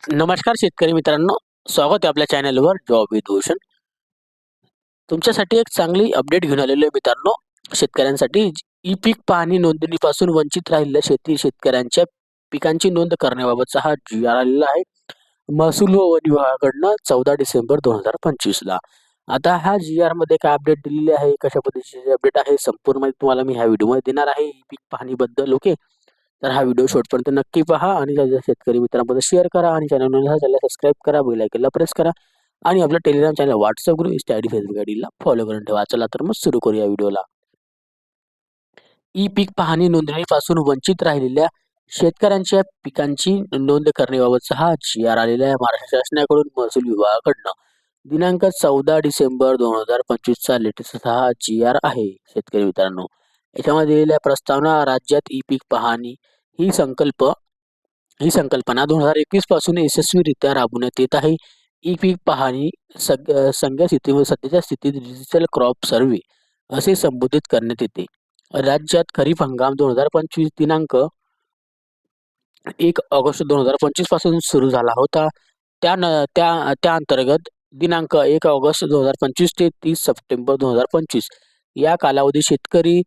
नमस्कार शेतकरी मित्रांनो, स्वागत आहे आपल्या चॅनलवर जॉब विथ भूषण. तुमच्यासाठी एक चांगली अपडेट घेऊन आलेलो आहे मित्रांनो. शेतकऱ्यांसाठी ई पीक पाहणी नोंदणीपासून वंचित राहिलेल्या शेतकऱ्यांच्या पिकांची नोंद करण्याबाबतचा हा जी आर आलेला आहे. महसूल व वन विभागाकडनं 14 डिसेंबर 2025 ला. आता हा जी आर मध्ये काय अपडेट दिलेली आहे, कशा पद्धतीची अपडेट आहे, संपूर्ण माहिती तुम्हाला मी ह्या व्हिडिओमध्ये देणार आहे ई पीक पाहणीबद्दल. ओके, तर हा व्हिडिओ शेवटपर्यंत नक्की पहा आणि शेतकरी मित्रांमध्ये शेअर करा आणि चॅनलला सबस्क्राईब करा, बेल आयकॉनला प्रेस करा आणि आपल्या Telegram channel, WhatsApp group, insta ID, Facebook आयडीला फॉलो करून ठेवा. चला तर मग सुरू करूया व्हिडिओला. ई पीक पाहणी नोंदणीपासून वंचित राहिलेल्या शेतकऱ्यांच्या पिकांची नोंद करण्याबाबतचा हा जी आर आलेला आहे महाराष्ट्र शासनाकडून महसूल विभागाकडनं. दिनांक 14 डिसेंबर 2025 चा लेटेस्ट हा जी आर आहे शेतकरी मित्रांनो. याच्यामध्ये दिलेल्या प्रस्तावना, राज्यात ई पीक पाहणी ही संकल्पना 2021 पासून यशस्वीरित्या राबवण्यात येत आहे. ई पीक पाहणी सध्याच्या स्थितीत डिजिटल क्रॉप सर्व्हे असे संबोधित करण्यात येते. राज्यात खरीप हंगाम 2025 दिनांक 1 ऑगस्ट 2025 पासून सुरू झाला होता. त्या अंतर्गत दिनांक 1 ऑगस्ट 2025 ते 30 सप्टेंबर 2025 या कालावधी शेतकरी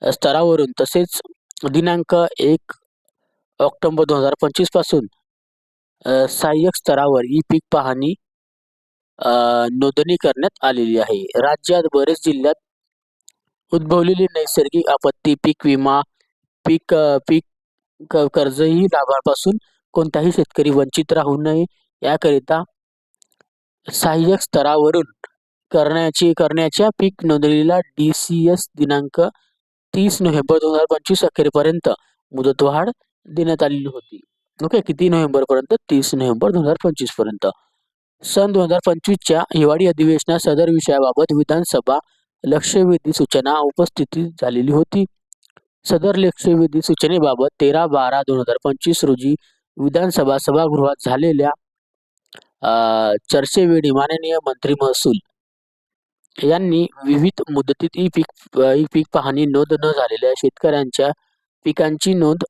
स्तरावरून तसेच दिनांक 1 ऑक्टोबर 2025 पासून सहाय्यक स्तरावर ई पीक पाहणी नोंदणी करण्यात आलेली आहे. राज्यात बरेच जिल्ह्यात उद्भवलेली नैसर्गिक आपत्ती, पीक विमा, पीक पीक कर्जही लाभापासून कोणताही शेतकरी वंचित राहू नये याकरिता सहाय्यक स्तरावरून करण्याच्या पीक नोंदणीला DCS दिनांक 30 नोव्हेंबर 2025 अखेरपर्यंत मुदतवाढ देण्यात आलेली होती. ओके, किती नोव्हेंबर पर्यंत? 30 नोव्हेंबर 2025 पर्यंत. सन 2025च्या हिवाळी अधिवेशनात सदर विषयाबाबत विधानसभा लक्षवेधी सूचना उपस्थितीत झालेली होती. सदर लक्षवेधी सूचनेबाबत 13/12/2025 रोजी विधानसभा सभागृहात झालेल्या चर्चेवेळी माननीय मंत्री महसूल यांनी विविध मुदतीत ई पीक पाहणी नोंद न झालेल्या शेतकऱ्यांच्या पिकांची नोंद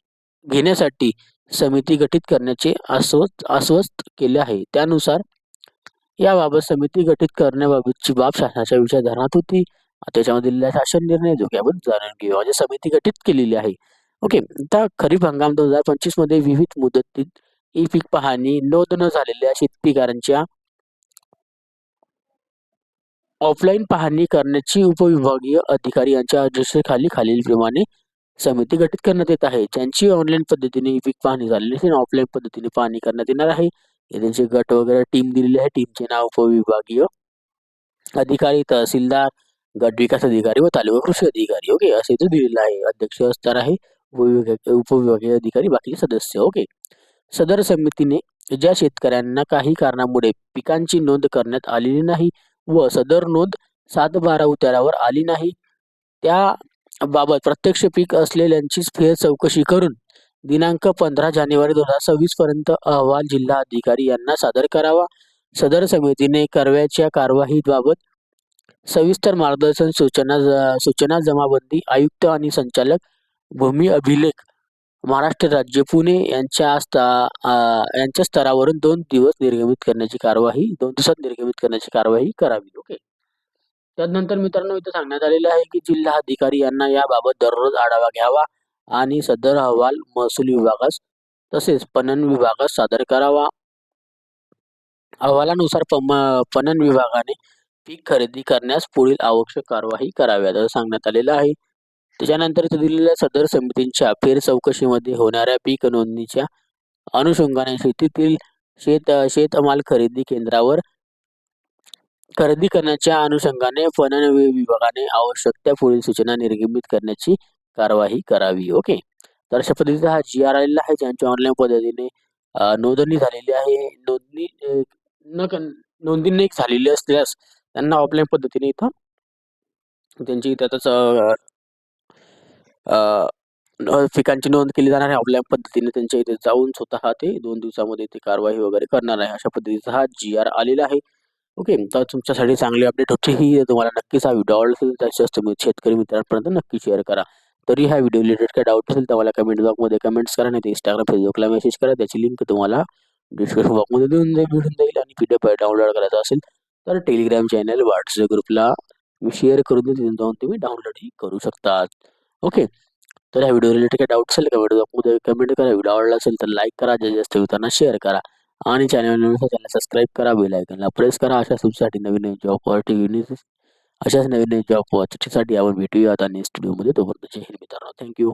घेण्यासाठी समिती गठीत करण्याचे आश्वस्त केले आहे. त्यानुसार याबाबत समिती गठीत करण्याबाबतची बाब शासनाच्या विचारधारणात होती. त्याच्यामध्ये शासन निर्णय जो की आपण जाणून घेऊ. म्हणजे समिती गठीत केलेली आहे. ओके, आता खरीप हंगाम 2025 मध्ये विविध मुदतीत ई पीक पाहणी नोंद न झालेल्या शेतकऱ्यांच्या ऑफलाईन पाहणी करण्याची उपविभागीय अधिकारी यांच्या अध्यक्षतेखाली खालीलप्रमाणे समिती गठीत करण्यात येत आहे. ज्यांची ऑनलाईन पद्धतीने ई पीक पाहणी झालेली असेल, ऑफलाईन पद्धतीने पाहणी करण्यात येणार आहे. त्यांचे गट वगैरे टीम दिलेली आहे. टीमचे नाव उपविभागीय अधिकारी, तहसीलदार, गट विकास अधिकारी व तालुका कृषी अधिकारी. ओके, असे इथे दिलेलं आहे. अध्यक्ष असणार आहे, उपविभागीय अधिकारी, बाकीचे सदस्य. ओके, सदर समितीने ज्या शेतकऱ्यांना काही कारणामुळे पिकांची नोंद करण्यात आलेली नाही व सदर नोंद 7/12 उतारावर आली नाही, त्या बाबत प्रत्यक्ष पीक असलेल्यांचीच फेर चौकशी करून दिनांक 15 जानेवारी 2026 पर्यंत अहवाल जिल्हा अधिकारी यांना सादर करावा. सदर समितीने करव्याच्या कारवाईबाबत सविस्तर मार्गदर्शन सूचना जमाबंदी आयुक्त आणि संचालक भूमी अभिलेख महाराष्ट्र राज्य पुणे यांच्या स्तरावरून 2 दिवसात निर्गमित करण्याची कारवाई करावी. ओके, त्यानंतर मित्रांनो इथे सांगण्यात आलेले आहे की जिल्हा अधिकारी यांना याबाबत दररोज आढावा घ्यावा आणि सदर अहवाल महसूल विभागास तसेच पणन विभागास सादर करावा. अहवालानुसार पणन विभागाने पीक खरेदी करण्यास पुढील आवश्यक कारवाई कराव्यात असं सांगण्यात आलेलं आहे. त्याच्यानंतर इथे दिलेल्या सदर समितींच्या फेर चौकशीमध्ये होणाऱ्या पीक नोंदणीच्या अनुषंगाने शेतीतील शेतमाल खरेदी केंद्रावर खरेदी करण्याच्या अनुषंगाने पणन विभागाने आवश्यक त्या पुढील सूचना निर्गमित करण्याची कारवाई करावी. ओके, तर अशा पद्धतीचा हा जी आर आलेला आहे. ज्यांची ऑनलाईन पद्धतीने नोंदणी झालेली आहे, नोंदणी नाही झालेली असल्यास त्यांना ऑफलाईन पद्धतीने इथं त्यांची त्यातच पिकांची नोंद केली जाणार आहे. ऑफलाईन पद्धतीने त्यांच्या इथे जाऊन स्वतः ते 2 दिवसामध्ये ते कारवाई वगैरे करणार आहे. अशा पद्धतीचा हा जी आर आलेला आहे. ओके, तर तुमच्यासाठी चांगली अपडेट होती ही. तुम्हाला नक्कीच हा व्हिडिओ आवडला असेल तर तुम्ही शेतकरी मित्रांपर्यंत नक्की शेअर करा. तरी ह्या व्हिडिओ रिलेटेड काय डाऊट असेल तर मला कमेंट बॉक्समध्ये कमेंट्स करा, नाही तर इंस्टाग्राम फेसबुकला मेसेज करा. त्याची लिंक तुम्हाला डिस्क्रिप्शन बॉक्समध्ये भेटून जाईल. आणि PDF डाउनलोड करायचा असेल तर टेलिग्राम चॅनल, व्हॉट्सअप ग्रुपला मी शेअर करून देईन, तिथून जाऊन तुम्ही डाउनलोडही करू शकता. ओके. तर या व्हिडिओ रिलेटेड काही डाऊट असेल का, व्हिडिओ कमेंट करा. व्हिडिओ आवडला असेल तर लाईक करा, जास्तीत जास्त मित्रांना शेअर करा आणि चॅनल सबस्क्राईब करा, बेल आयकनला प्रेस करा. अशा तुमच्यासाठी नवीन नवीन जॉब ऑपॉर्च्युनिटीज, अशाच नवीन नवीन जॉब ऑपॉर्च्युनिटीसाठी आपण भेटूयात आणि स्टुडिओमध्ये. तोपर्यंत जय हिंद मित्रांनो. थँक्यू.